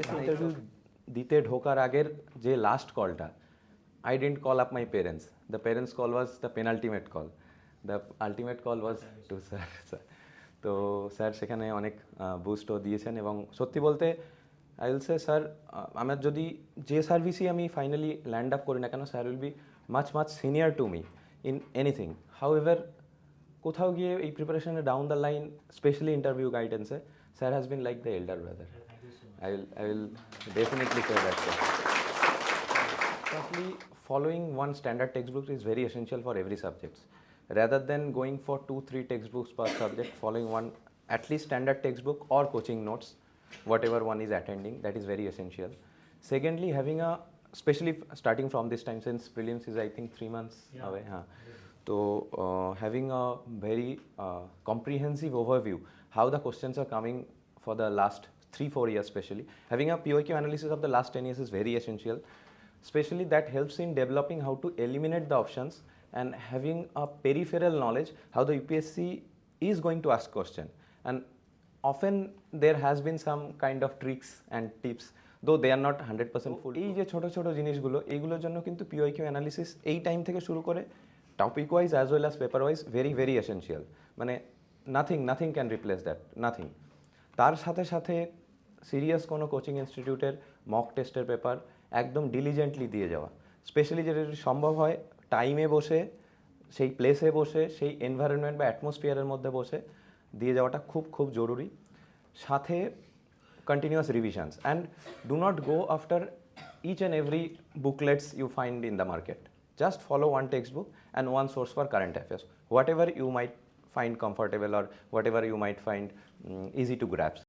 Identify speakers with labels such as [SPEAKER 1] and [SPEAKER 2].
[SPEAKER 1] UPSC interview দিতে ঢোকার আগের যে লাস্ট কলটা, I didn't call up my parents, the parents call was the penultimate call, the ultimate call was to sir. তো sir সেখানে অনেক বুস্টও দিয়েছেন এবং সত্যি বলতে আই উইল সে স্যার, আমার যদি যে সার্ভিসই আমি ফাইনালি ল্যান্ড আপ করি না কেন, sir will be much senior to me in anything. However কোথাও গিয়ে এই প্রিপারেশনে down the line, specially interview গাইডেন্সে, sir has been like the elder brother. I will definitely say that. Firstly, following one standard textbook is very essential for every subject. Rather than going for 2-3 textbooks per subject, following one at least standard textbook or coaching notes, whatever one is attending, that is very essential. Secondly, having a, especially starting from this time, since prelims is I think 3 months away. So having a very comprehensive overview how the questions are coming for the last 3-4 years, especially having a POQ analysis of the last 10 years is very essential. Especially that helps in developing how to eliminate the options and having a peripheral knowledge how the UPSC is going to ask question. And often there has been some kind of tricks and tips, though they are not 100% full. এই যে ছোট ছোট জিনিসগুলো, এইগুলোর জন্য কিন্তু POQ analysis এই time থেকে শুরু করে topic wise as well as paper wise very essential. মানে nothing can replace that, nothing. তার সাথে সাথে সিরিয়াস কোনো কোচিং ইনস্টিটিউটের মক টেস্টের পেপার একদম ডিলিজেন্টলি দিয়ে যাওয়া, স্পেশালি যেটা যদি সম্ভব হয় টাইমে বসে, সেই প্লেসে বসে, সেই এনভায়রনমেন্ট বা অ্যাটমসফিয়ারের মধ্যে বসে দিয়ে যাওয়াটা খুব জরুরি। সাথে continuous revisions, and do not go after each and every booklets you find in the market. Just follow one textbook and one source for current affairs, whatever you might find comfortable or whatever you might find easy to grasp.